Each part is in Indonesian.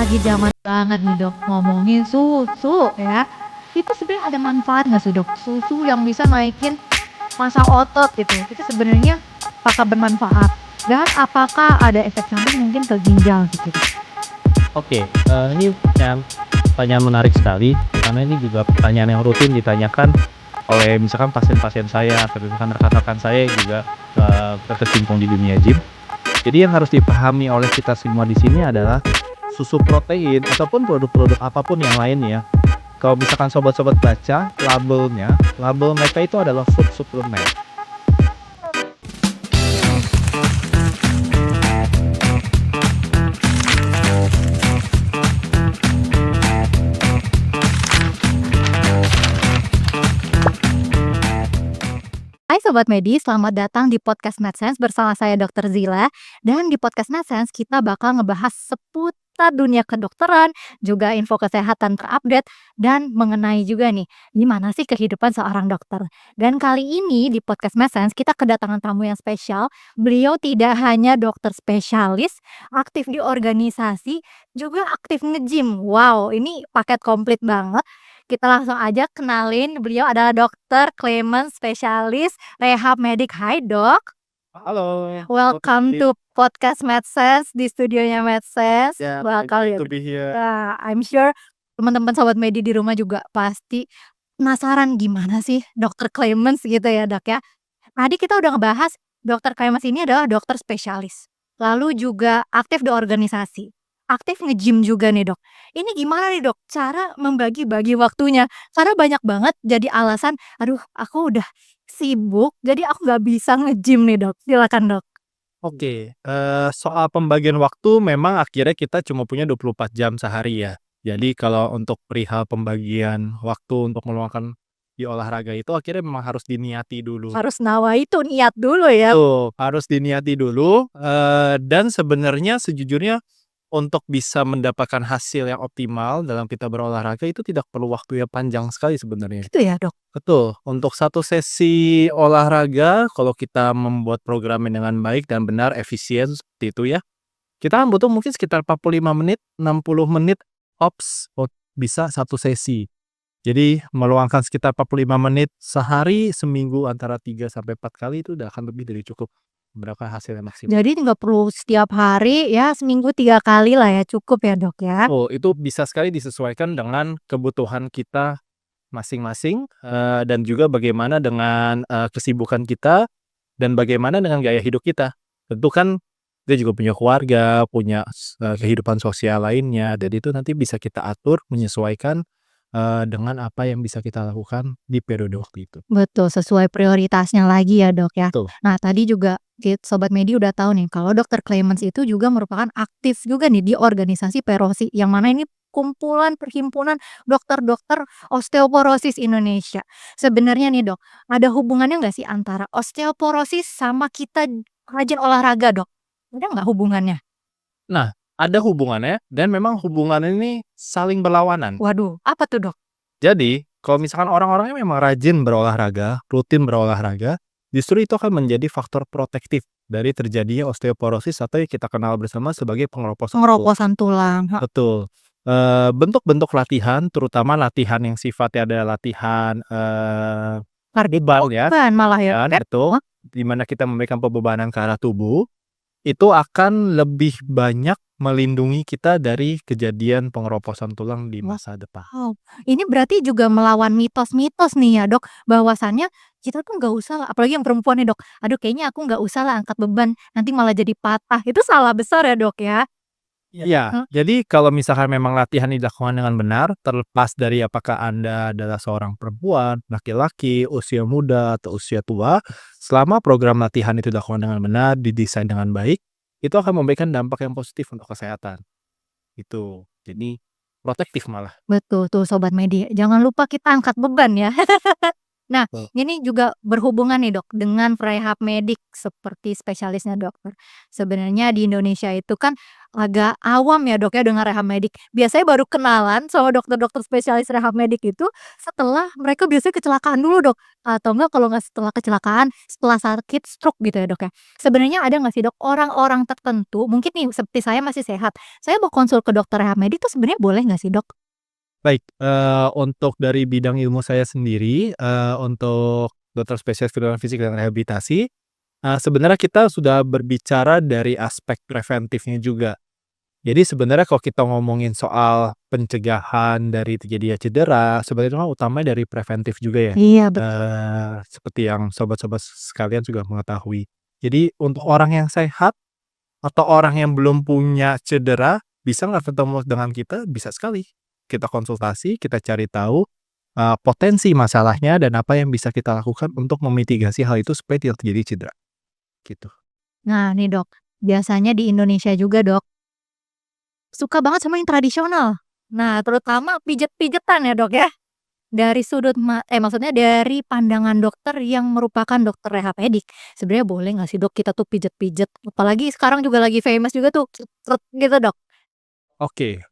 lagi zaman banget nih dok ngomongin susu ya. Itu sebenarnya ada manfaat nggak sih dok? Susu yang bisa naikin massa otot gitu. Itu sebenarnya apakah bermanfaat? Dan apakah ada efek samping mungkin ke ginjal gitu? Oke, ini pertanyaan menarik sekali, karena ini juga pertanyaan yang rutin ditanyakan oleh misalkan pasien-pasien saya atau misalkan rekan-rekan saya yang juga berkecimpung di dunia gym. Jadi yang harus dipahami oleh kita semua di sini adalah susu protein ataupun produk-produk apapun yang lainnya. Kalau misalkan sobat-sobat baca labelnya, label mereka itu adalah food supplement. Hai Sobat Medi, selamat datang di podcast MedSense bersama saya Dr. Zila. Dan di podcast MedSense kita bakal ngebahas seputar dunia kedokteran, juga info kesehatan terupdate, dan mengenai juga nih, gimana sih kehidupan seorang dokter. Dan kali ini di podcast MedSense kita kedatangan tamu yang spesial. Beliau tidak hanya dokter spesialis, aktif di organisasi, juga aktif nge-gym. Wow, ini paket komplit banget. Kita langsung aja kenalin, beliau adalah Dokter Clement, spesialis rehab medik. Hai dok, Halo, welcome to podcast MedSense di studionya MedSense. yeah, Welcome. to be here. I'm sure teman-teman sobat medi di rumah juga pasti penasaran gimana sih Dokter Clement gitu ya dok ya. Tadi kita udah ngebahas Dokter Clement ini adalah dokter spesialis, lalu juga aktif di organisasi, aktif nge-gym juga nih dok. Ini gimana nih dok cara membagi-bagi waktunya? Karena banyak banget jadi alasan, aduh aku udah sibuk jadi aku nggak bisa nge-gym nih dok. Silakan dok. Oke, soal pembagian waktu memang akhirnya kita cuma punya 24 jam sehari ya. Jadi kalau untuk perihal pembagian waktu untuk meluangkan di olahraga itu akhirnya memang harus diniati dulu. Harus nawa itu niat dulu ya. Tuh, harus diniati dulu, dan sebenarnya sejujurnya untuk bisa mendapatkan hasil yang optimal dalam kita berolahraga itu tidak perlu waktu yang panjang sekali sebenarnya. Gitu ya dok. Betul, untuk satu sesi olahraga kalau kita membuat programnya dengan baik dan benar, efisien seperti itu ya, kita kan butuh mungkin sekitar 45 menit, 60 menit bisa satu sesi. Jadi meluangkan sekitar 45 menit sehari, seminggu antara 3 sampai 4 kali itu udah akan lebih dari cukup mendapatkan hasil yang maksimal. Jadi nggak perlu setiap hari ya, seminggu 3 kali lah ya, cukup ya dok ya. Oh, itu bisa sekali disesuaikan dengan kebutuhan kita masing-masing, dan juga bagaimana dengan, kesibukan kita dan bagaimana dengan gaya hidup kita. Tentu kan kita juga punya keluarga, punya kehidupan sosial lainnya, dan itu nanti bisa kita atur menyesuaikan, dengan apa yang bisa kita lakukan di periode waktu itu. Betul, sesuai prioritasnya lagi ya dok ya. Betul. Nah tadi juga Sobat Medi udah tahu nih kalau Dokter Clements itu juga merupakan aktif juga nih di organisasi Perosi, yang mana ini kumpulan perhimpunan dokter-dokter osteoporosis Indonesia. Sebenarnya nih dok, ada hubungannya nggak sih antara osteoporosis sama kita rajin olahraga dok? Ada nggak hubungannya? Nah, ada hubungannya dan memang hubungannya ini saling berlawanan. Waduh, apa tuh dok? Jadi, kalau misalkan orang-orangnya memang rajin berolahraga, rutin berolahraga, justru itu akan menjadi faktor protektif dari terjadinya osteoporosis atau yang kita kenal bersama sebagai pengeroposan tulang. Pengeroposan tulang. Betul. Bentuk-bentuk latihan, terutama latihan yang sifatnya adalah latihan beban ya, Beban malah ya. kan, betul. Di mana kita memberikan pembebanan ke arah tubuh, itu akan lebih banyak melindungi kita dari kejadian pengeroposan tulang di masa depan. Wow, ini berarti juga melawan mitos-mitos nih ya dok, bahwasannya kita tuh nggak usah lah, apalagi yang perempuan nih dok, aduh kayaknya aku nggak usah lah angkat beban, nanti malah jadi patah, itu salah besar ya dok ya? Iya, jadi kalau misalkan memang latihan dilakukan dengan benar, terlepas dari apakah Anda adalah seorang perempuan, laki-laki, usia muda, atau usia tua, selama program latihan itu dilakukan dengan benar, didesain dengan baik, itu akan memberikan dampak yang positif untuk kesehatan. Itu. Jadi protektif malah. Betul tuh Sobat Medi, jangan lupa kita angkat beban ya. Nah, Betul. ini juga berhubungan nih Dok, dengan rehab medik seperti spesialisnya dokter. Sebenarnya di Indonesia itu kan agak awam ya Dok ya dengan rehab medik. Biasanya baru kenalan sama dokter-dokter spesialis rehab medik itu setelah mereka biasanya kecelakaan dulu Dok, atau enggak kalau nggak setelah kecelakaan, setelah sakit stroke gitu ya Dok ya. Sebenarnya ada nggak sih Dok, orang-orang tertentu mungkin nih seperti saya masih sehat, saya mau konsul ke dokter rehab medik tuh sebenarnya boleh nggak sih Dok? Baik, untuk dari bidang ilmu saya sendiri, untuk dokter spesialis kedokteran fisik dan rehabilitasi, sebenarnya kita sudah berbicara dari aspek preventifnya juga. Jadi sebenarnya kalau kita ngomongin soal pencegahan dari terjadinya cedera, sebenarnya itu kan utamanya dari preventif juga ya, Iya betul. seperti yang sobat-sobat sekalian juga mengetahui. Jadi untuk orang yang sehat atau orang yang belum punya cedera, bisa nggak ketemu dengan kita? Bisa sekali. Kita konsultasi, kita cari tahu, potensi masalahnya dan apa yang bisa kita lakukan untuk memitigasi hal itu supaya tidak terjadi cedera, gitu. Nah nih Dok, biasanya di Indonesia juga Dok, suka banget sama yang tradisional. Nah terutama pijet-pijetan ya Dok ya. Dari sudut maksudnya dari pandangan dokter yang merupakan dokter rehab medik, sebenarnya boleh nggak sih Dok kita tuh pijet-pijet? Apalagi sekarang juga lagi famous juga tuh, gitu Dok. Oke,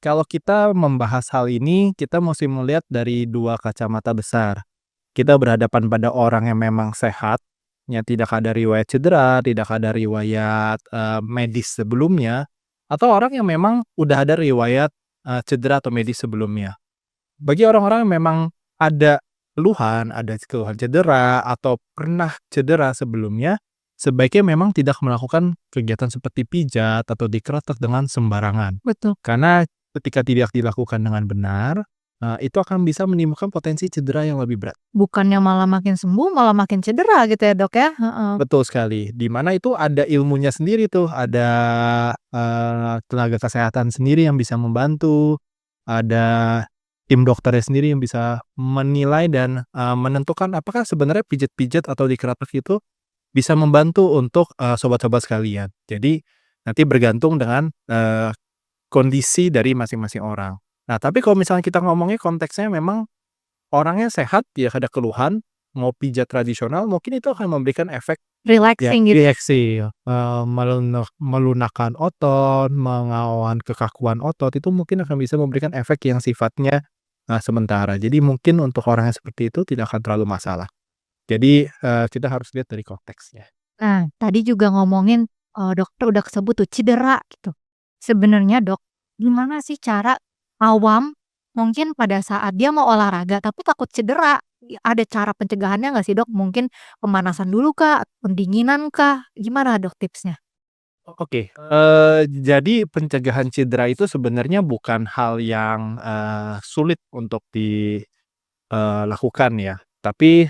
kalau kita membahas hal ini, kita mesti melihat dari 2 kacamata besar. Kita berhadapan pada orang yang memang sehat, yang tidak ada riwayat cedera, tidak ada riwayat, medis sebelumnya, atau orang yang memang udah ada riwayat, cedera atau medis sebelumnya. Bagi orang-orang yang memang ada keluhan cedera atau pernah cedera sebelumnya, sebaiknya memang tidak melakukan kegiatan seperti pijat atau dikeretak dengan sembarangan. Betul. Karena ketika tidak dilakukan dengan benar, itu akan bisa menimbulkan potensi cedera yang lebih berat. Bukannya malah makin sembuh, malah makin cedera gitu ya Dok ya? Heeh. Betul sekali, di mana itu ada ilmunya sendiri tuh, ada, tenaga kesehatan sendiri yang bisa membantu, ada tim dokternya sendiri yang bisa menilai dan, menentukan apakah sebenarnya pijat-pijat atau dikeretak itu bisa membantu untuk, sobat-sobat sekalian. Jadi, nanti bergantung dengan, kondisi dari masing-masing orang. Nah, tapi kalau misalnya kita ngomongnya konteksnya memang orangnya sehat, tidak ada keluhan, mau pijat tradisional, mungkin itu akan memberikan efek ya Relaxing gitu. reaksi, melunakkan otot, melawan kekakuan otot, itu mungkin akan bisa memberikan efek yang sifatnya, sementara. Jadi mungkin untuk orang yang seperti itu tidak akan terlalu masalah. Jadi, kita harus lihat dari konteksnya. Nah, tadi juga ngomongin, dokter udah kesebut tuh cedera gitu. Sebenarnya Dok, gimana sih cara awam mungkin pada saat dia mau olahraga tapi takut cedera, ada cara pencegahannya nggak sih Dok? Mungkin pemanasan dulu kah? Pendinginan kah? Gimana Dok tipsnya? Oke, jadi pencegahan cedera itu sebenarnya bukan hal yang, sulit untuk lakukan ya. Tapi,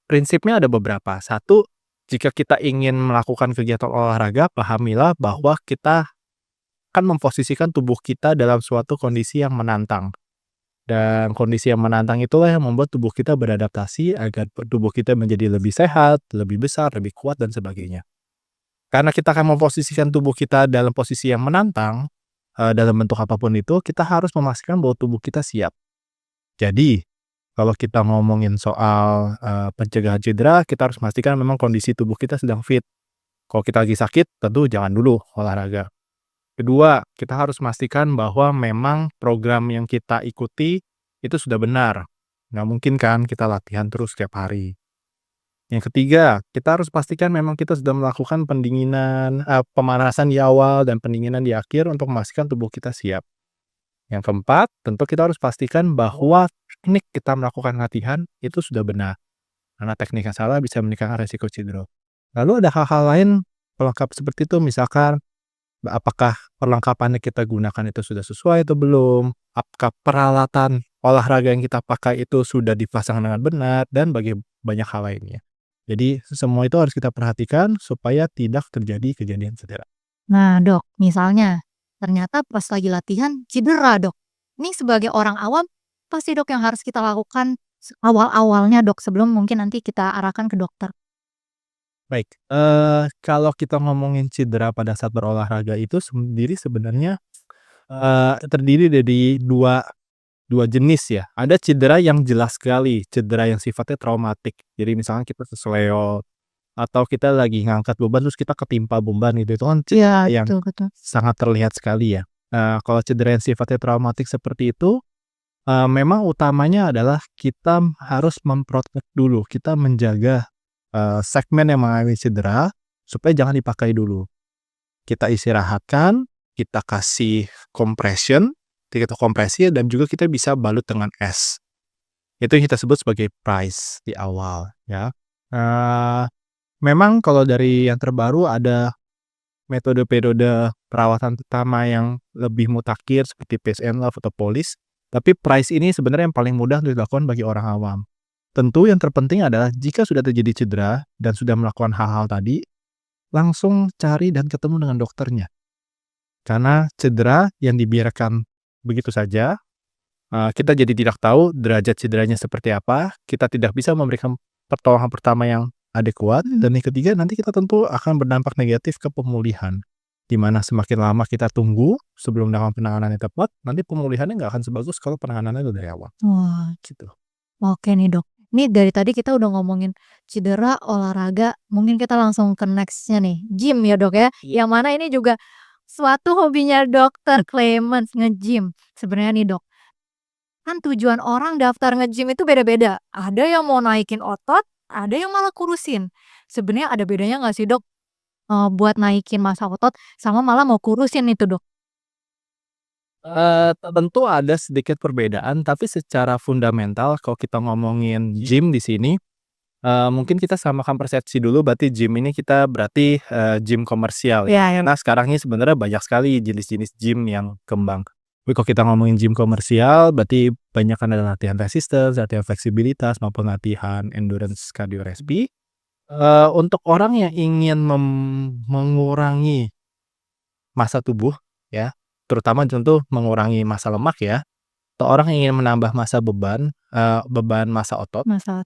prinsipnya ada beberapa. Satu, jika kita ingin melakukan kegiatan olahraga, pahamilah bahwa kita akan memposisikan tubuh kita dalam suatu kondisi yang menantang. Dan kondisi yang menantang itulah yang membuat tubuh kita beradaptasi agar tubuh kita menjadi lebih sehat, lebih besar, lebih kuat, dan sebagainya. Karena kita akan memposisikan tubuh kita dalam posisi yang menantang, dalam bentuk apapun itu, kita harus memastikan bahwa tubuh kita siap. Jadi, kalau kita ngomongin soal, pencegahan cedera, kita harus memastikan memang kondisi tubuh kita sedang fit. Kalau kita lagi sakit, tentu jangan dulu olahraga. Kedua, kita harus memastikan bahwa memang program yang kita ikuti itu sudah benar. Nggak mungkin kan kita latihan terus setiap hari. Yang ketiga, kita harus pastikan memang kita sudah melakukan pendinginan, pemanasan di awal dan pendinginan di akhir untuk memastikan tubuh kita siap. Yang keempat, tentu kita harus pastikan bahwa teknik kita melakukan latihan itu sudah benar. Karena teknik yang salah bisa meningkatkan resiko cedera. Lalu ada hal-hal lain pelengkap seperti itu, misalkan apakah perlengkapan yang kita gunakan itu sudah sesuai atau belum? Apakah peralatan olahraga yang kita pakai itu sudah dipasang dengan benar? Dan banyak hal lainnya. Jadi semua itu harus kita perhatikan supaya tidak terjadi kejadian cedera. Nah Dok, misalnya ternyata pas lagi latihan cedera Dok. Ini sebagai orang awam, apa sih Dok yang harus kita lakukan awal-awalnya Dok sebelum mungkin nanti kita arahkan ke dokter? Baik, kalau kita ngomongin cedera pada saat berolahraga itu sendiri sebenarnya, terdiri dari 2 dua jenis ya. Ada cedera yang jelas sekali, cedera yang sifatnya traumatik. Jadi misalnya kita keseleo atau kita lagi ngangkat beban terus kita ketimpa beban gitu, itu kan cedera yang Betul betul. sangat terlihat sekali ya. Kalau cedera yang sifatnya traumatik seperti itu, memang utamanya adalah kita harus memprotek dulu, kita menjaga, segmen yang mengalami cedera supaya jangan dipakai dulu. Kita istirahatkan, kita kasih compression, kita kompresi dan juga kita bisa balut dengan es. Itu yang kita sebut sebagai price di awal ya. Memang kalau dari yang terbaru ada metode-metode perawatan pertama yang lebih mutakhir seperti Peace and Love atau Polish, tapi price ini sebenarnya yang paling mudah untuk dilakukan bagi orang awam. Tentu yang terpenting adalah jika sudah terjadi cedera dan sudah melakukan hal-hal tadi, langsung cari dan ketemu dengan dokternya. Karena cedera yang dibiarkan begitu saja, kita jadi tidak tahu derajat cederanya seperti apa, kita tidak bisa memberikan pertolongan pertama yang adekuat, dan yang ketiga nanti kita tentu akan berdampak negatif ke pemulihan. Di mana semakin lama kita tunggu sebelum melakukan penanganan yang tepat, nanti pemulihannya nggak akan sebagus kalau penanganannya udah dari awal. Wah, Gitu. oke nih Dok. Ini dari tadi kita udah ngomongin cedera, olahraga, mungkin kita langsung ke next-nya nih, gym ya Dok ya. Iya. Yang mana ini juga suatu hobinya Dokter Clemens, nge-gym. Sebenarnya nih Dok, kan tujuan orang daftar nge-gym itu beda-beda. Ada yang mau naikin otot, ada yang malah kurusin. Sebenarnya ada bedanya nggak sih Dok? Buat naikin massa otot sama malah mau kurusin itu Dok? Tentu ada sedikit perbedaan, tapi secara fundamental kalau kita ngomongin gym di sini, mungkin kita samakan persepsi dulu, berarti gym ini kita berarti, gym komersial ya. Iya, Nah sekarang ini sebenarnya banyak sekali jenis-jenis gym yang kembang. Tapi kalau kita ngomongin gym komersial, berarti banyak kan ada latihan resistance, latihan fleksibilitas, maupun latihan endurance cardio respi. Untuk orang yang ingin mengurangi massa tubuh ya, terutama tentu mengurangi massa lemak ya, atau orang yang ingin menambah massa beban, beban massa otot, massa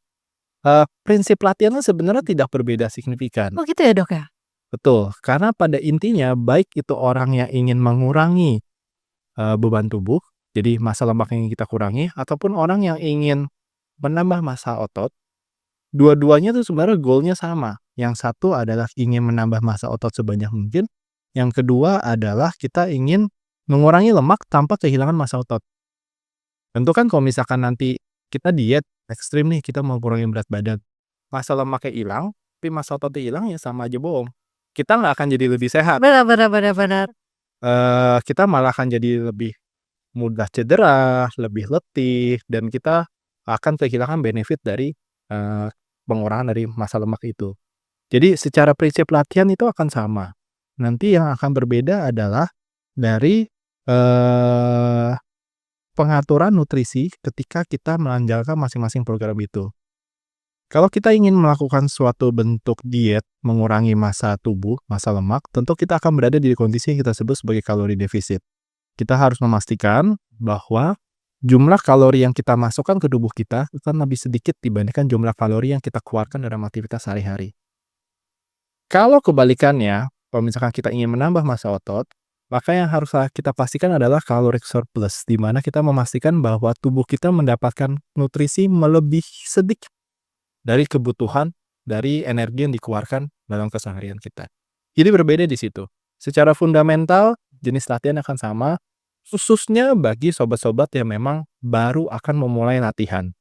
prinsip latihannya sebenarnya tidak berbeda signifikan. oh gitu ya Dok ya? Betul, karena pada intinya baik itu orang yang ingin mengurangi, beban tubuh, jadi massa lemak yang ingin kita kurangi, ataupun orang yang ingin menambah massa otot, dua-duanya tuh sebenarnya goalnya sama. Yang satu adalah ingin menambah massa otot sebanyak mungkin, yang kedua adalah kita ingin mengurangi lemak tanpa kehilangan massa otot. Tentu kan kalau misalkan nanti kita diet ekstrim nih, kita mau kurangin berat badan, massa lemaknya hilang, tapi massa ototnya hilang, ya sama aja bohong. Kita nggak akan jadi lebih sehat. Benar benar benar benar. Kita malah akan jadi lebih mudah cedera, lebih letih, dan kita akan kehilangan benefit dari, pengurangan dari massa lemak itu. Jadi secara prinsip latihan itu akan sama. Nanti yang akan berbeda adalah dari, pengaturan nutrisi ketika kita menjalankan masing-masing program itu. Kalau kita ingin melakukan suatu bentuk diet mengurangi massa tubuh, massa lemak, tentu kita akan berada di kondisi yang kita sebut sebagai kalori defisit. Kita harus memastikan bahwa jumlah kalori yang kita masukkan ke tubuh kita itu kan lebih sedikit dibandingkan jumlah kalori yang kita keluarkan dalam aktivitas sehari-hari. Kalau kebalikannya, kalau misalkan kita ingin menambah massa otot, maka yang harus kita pastikan adalah caloric surplus, di mana kita memastikan bahwa tubuh kita mendapatkan nutrisi melebihi sedikit dari kebutuhan dari energi yang dikeluarkan dalam keseharian kita. Jadi berbeda di situ. Secara fundamental, jenis latihan akan sama, khususnya bagi sobat-sobat yang memang baru akan memulai latihan.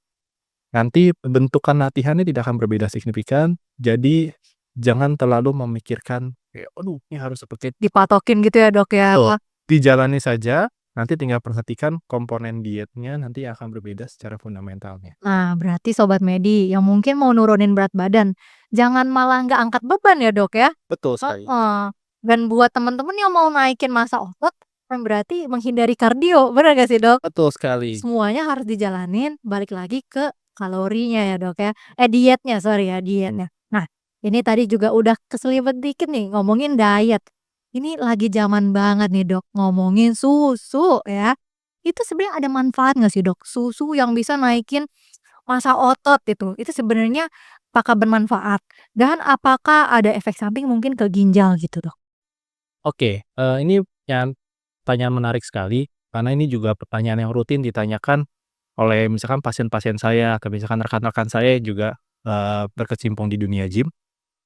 Nanti bentukan latihannya tidak akan berbeda signifikan, jadi jangan terlalu memikirkan, aduh ini harus seperti Dipatokin gitu ya Dok ya? Betul. Dijalani saja, nanti tinggal perhatikan komponen dietnya nanti akan berbeda secara fundamentalnya. Nah, berarti Sobat Medi yang mungkin mau nurunin berat badan, jangan malah nggak angkat beban ya Dok ya? Betul sekali. Heeh. Dan buat teman-teman yang mau naikin massa otot, kan berarti menghindari kardio, benar gak sih Dok? Betul sekali. Semuanya harus dijalanin, balik lagi ke kalorinya ya Dok ya? Dietnya, sorry ya, dietnya. Nah, ini tadi juga udah keselibet dikit nih ngomongin diet. Ini lagi zaman banget nih Dok, ngomongin susu ya. Itu sebenarnya ada manfaat nggak sih Dok? Susu yang bisa naikin massa otot itu sebenarnya apakah bermanfaat? Dan apakah ada efek samping mungkin ke ginjal gitu Dok? Oke, ini pertanyaan menarik sekali. Karena ini juga pertanyaan yang rutin ditanyakan oleh misalkan pasien-pasien saya atau misalkan rekan-rekan saya juga, berkecimpung di dunia gym.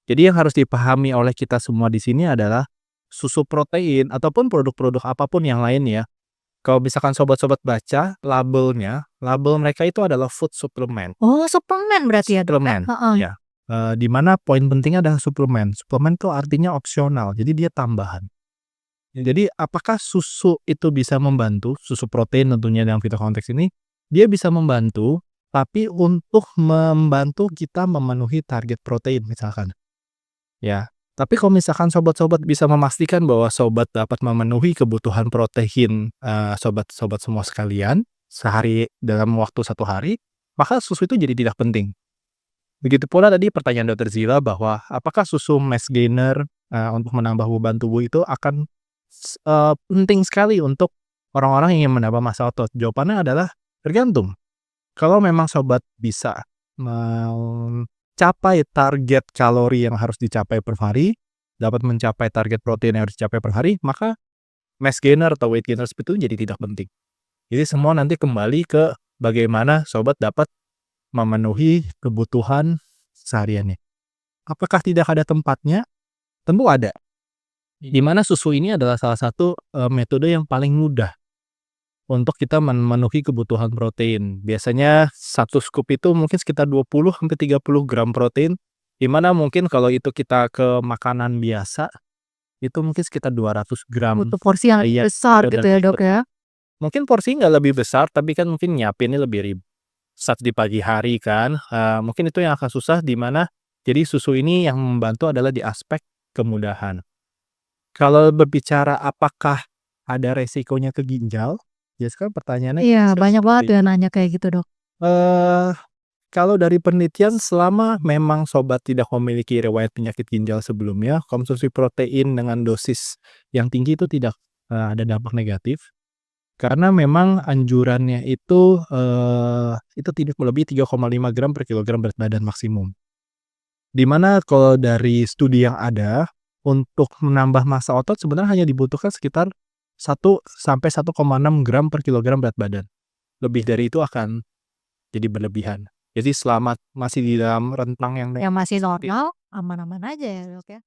Jadi yang harus dipahami oleh kita semua di sini adalah susu protein ataupun produk-produk apapun yang lain ya, kalau misalkan sobat-sobat baca labelnya, label mereka itu adalah food supplement. Oh, suplemen berarti ya, Dok, ya? Suplemen, Heeh. ya. Di mana poin pentingnya adalah suplemen. Suplemen itu artinya opsional, jadi dia tambahan. Jadi apakah susu itu bisa membantu, susu protein tentunya dalam kita konteks ini, dia bisa membantu, tapi untuk membantu kita memenuhi target protein misalkan, ya. Tapi kalau misalkan sobat-sobat bisa memastikan bahwa sobat dapat memenuhi kebutuhan protein, sobat-sobat semua sekalian, sehari dalam waktu 1 hari, maka susu itu jadi tidak penting. Begitu pula tadi pertanyaan Dokter Zila bahwa apakah susu mass gainer, untuk menambah beban tubuh itu akan penting sekali untuk orang-orang yang ingin menambah massa otot? Jawabannya adalah tergantung. Kalau memang sobat bisa mencapai target kalori yang harus dicapai per hari, dapat mencapai target protein yang harus dicapai per hari, maka mass gainer atau weight gainer itu jadi tidak penting. Jadi semua nanti kembali ke bagaimana sobat dapat memenuhi kebutuhan sehariannya. Apakah tidak ada tempatnya? Tentu ada. Di mana susu ini adalah salah satu metode yang paling mudah untuk kita memenuhi kebutuhan protein. Biasanya 1 scoop itu mungkin sekitar 20 sampai 30 gram protein, di mana mungkin kalau itu kita ke makanan biasa, itu mungkin sekitar 200 gram. Butuh porsi yang Iya, besar dan gitu ya, Dok, ya? mungkin porsi nggak lebih besar, tapi kan mungkin nyiapinnya lebih ribet. Saat di pagi hari kan, mungkin itu yang akan susah di mana jadi susu ini yang membantu adalah di aspek kemudahan. Kalau berbicara apakah ada resikonya ke ginjal? Ya sekarang pertanyaannya Iya, banyak banget seperti yang nanya kayak gitu, Dok. kalau dari penelitian selama memang sobat tidak memiliki riwayat penyakit ginjal sebelumnya, konsumsi protein dengan dosis yang tinggi itu tidak, ada dampak negatif. Karena memang anjurannya itu tidak melebihi 3,5 gram per kilogram berat badan maksimum. Di mana kalau dari studi yang ada, untuk menambah massa otot sebenarnya hanya dibutuhkan sekitar 1 sampai 1,6 gram per kilogram berat badan. Lebih dari itu akan jadi berlebihan. Jadi selama masih di dalam rentang yang Yang masih normal, aman-aman aja ya, Dok, ya?